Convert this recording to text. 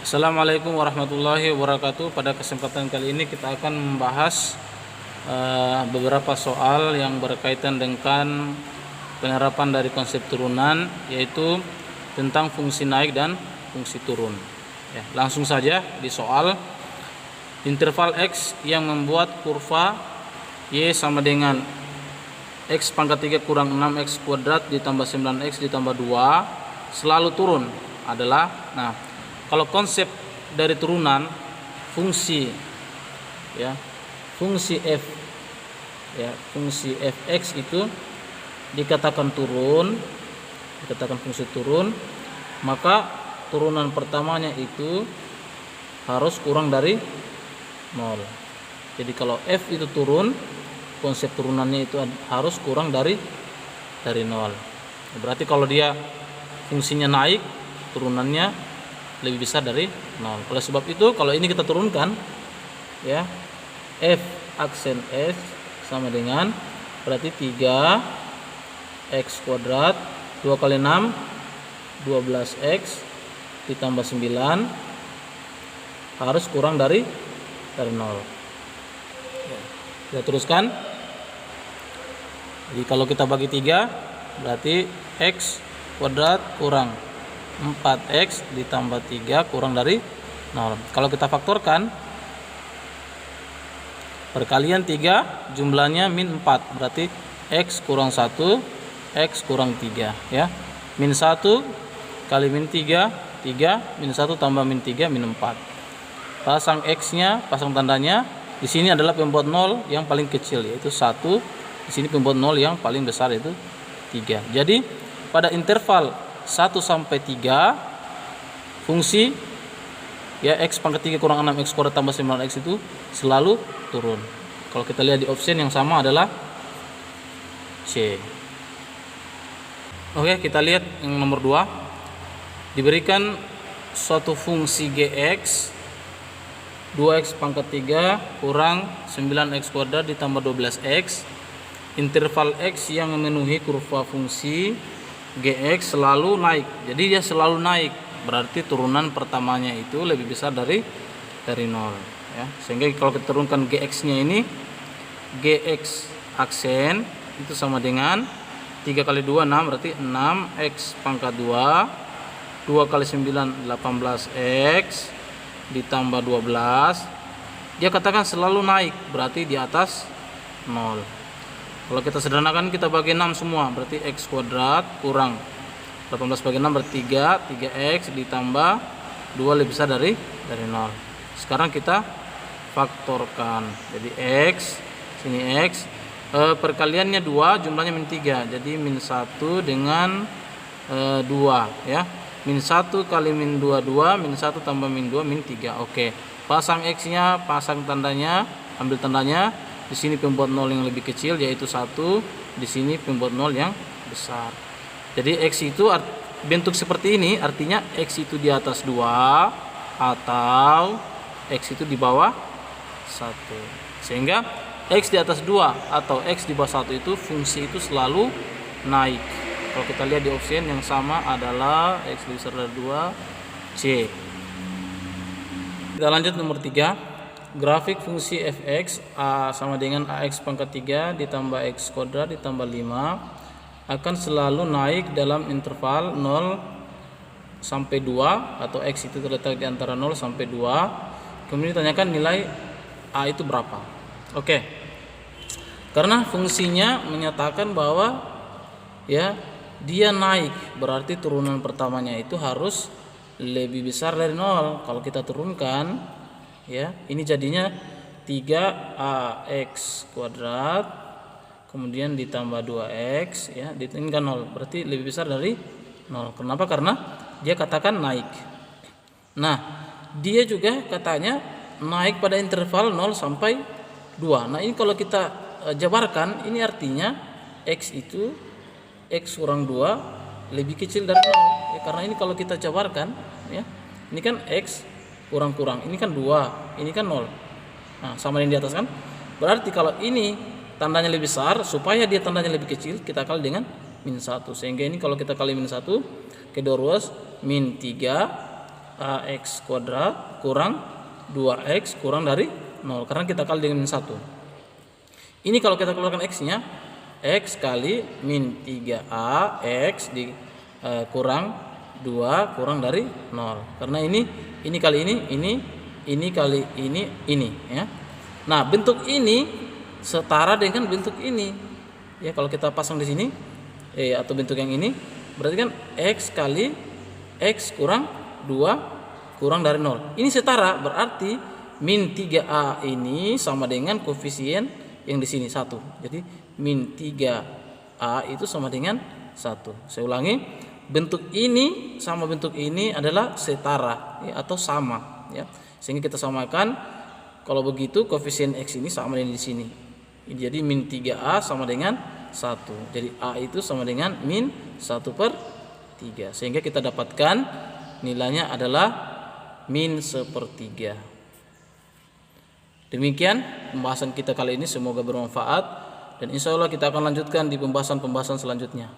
Assalamualaikum warahmatullahi wabarakatuh. Pada kesempatan kali ini kita akan membahas beberapa soal yang berkaitan dengan penerapan dari konsep turunan, yaitu tentang fungsi naik dan fungsi turun. Ya, langsung saja di soal. Interval X yang membuat kurva Y sama dengan X pangkat 3 kurang 6X kuadrat ditambah 9X ditambah 2 selalu turun adalah, kalau konsep dari turunan fungsi fungsi fx itu dikatakan fungsi turun, maka turunan pertamanya itu harus kurang dari 0. Jadi kalau f itu turun, konsep turunannya itu harus kurang dari 0. Berarti kalau dia fungsinya naik, turunannya lebih besar dari 0. Oleh sebab itu kalau ini kita turunkan, ya, f aksen s sama dengan berarti 3x kuadrat 2 kali 6 12x ditambah 9 harus kurang dari 0. Kita teruskan. Jadi kalau kita bagi 3 berarti x kuadrat kurang 4x ditambah 3 kurang dari 0. Kalau kita faktorkan, perkalian 3 jumlahnya min 4, berarti x kurang 1 x kurang 3, ya. Min 1 kali min 3 min 1 tambah min 3 min 4. Pasang x nya, pasang tandanya. Di sini adalah pembuat 0 yang paling kecil, yaitu 1. Di sini pembuat 0 yang paling besar, yaitu 3. Jadi pada interval 1 sampai 3 fungsi x pangkat 3 kurang 6x kuadrat tambah 9x itu selalu turun. Kalau kita lihat di option yang sama adalah C. Oke, kita lihat yang nomor 2. Diberikan suatu fungsi gx 2x pangkat 3 kurang 9x kuadrat ditambah 12x. Interval x yang memenuhi kurva fungsi gx selalu naik. Jadi dia selalu naik, berarti turunan pertamanya itu lebih besar dari 0, ya. Sehingga kalau kita turunkan gx nya ini, gx aksen itu sama dengan 3 kali 2 6, berarti 6x pangkat 2 2 kali 9 18x ditambah 12. Dia katakan selalu naik, berarti di atas 0. Kalau kita sederhanakan, kita bagi 6 semua, berarti x kuadrat kurang 18 bagi 6 berarti 3x ditambah 2 lebih besar dari 0. Sekarang kita faktorkan. Jadi x, sini x, perkaliannya 2, jumlahnya min 3. Jadi min 1 dengan 2, ya. Min 1 kali min 2 2, min 1 tambah min 2 min 3. Oke. Pasang x nya, pasang tandanya, ambil tandanya. Di sini pembuat 0 yang lebih kecil, yaitu 1. Di sini pembuat 0 yang besar. Jadi x itu bentuk seperti ini, artinya x itu di atas 2 atau x itu di bawah 1. Sehingga x di atas 2 atau x di bawah 1 itu fungsi itu selalu naik. Kalau kita lihat di option yang sama adalah x lebih besar dari 2, C. Kita lanjut nomor 3. Grafik fungsi fx a sama dengan ax pangkat 3 ditambah x kuadrat ditambah 5 akan selalu naik dalam interval 0 sampai 2 atau x itu terletak di antara 0 sampai 2. Kemudian ditanyakan nilai a itu berapa. Oke. Karena fungsinya menyatakan bahwa, ya, dia naik, berarti turunan pertamanya itu harus lebih besar dari 0. Kalau kita turunkan, ya, ini jadinya 3ax kuadrat kemudian ditambah 2x, ya, ditinggalkan 0, berarti lebih besar dari 0. Kenapa? Karena dia katakan naik. Nah, dia juga katanya naik pada interval 0 sampai 2. Nah, ini kalau kita jabarkan, ini artinya x itu x kurang 2 lebih kecil dari 0, ya, karena ini kalau kita jabarkan, ya, ini kan x kurang-kurang, ini kan 2, ini kan 0. Nah, sama yang di atas kan. Berarti kalau ini tandanya lebih besar, supaya dia tandanya lebih kecil, kita kali dengan min 1. Sehingga ini kalau kita kali min 1, kedua ruas min 3 AX kuadrat kurang 2X kurang dari 0, karena kita kali dengan min 1. Ini kalau kita keluarkan X-nya, X kali min 3A X kurang 2 kurang dari 0. Karena ini kali ini kali ini ya. Nah, bentuk ini setara dengan bentuk ini. Ya, kalau kita pasang di sini atau bentuk yang ini, berarti kan X kali X kurang 2 kurang dari 0. Ini setara, berarti min 3A ini sama dengan koefisien yang di sini 1. Jadi min 3A itu sama dengan 1. Saya ulangi, bentuk ini sama bentuk ini adalah setara ya, atau sama ya. Sehingga kita samakan, kalau begitu koefisien X ini sama dengan di sini. Jadi min 3A sama dengan 1. Jadi A itu sama dengan min 1/3. Sehingga kita dapatkan nilainya adalah min 1/3. Demikian pembahasan kita kali ini, semoga bermanfaat, dan insya Allah kita akan lanjutkan di pembahasan selanjutnya.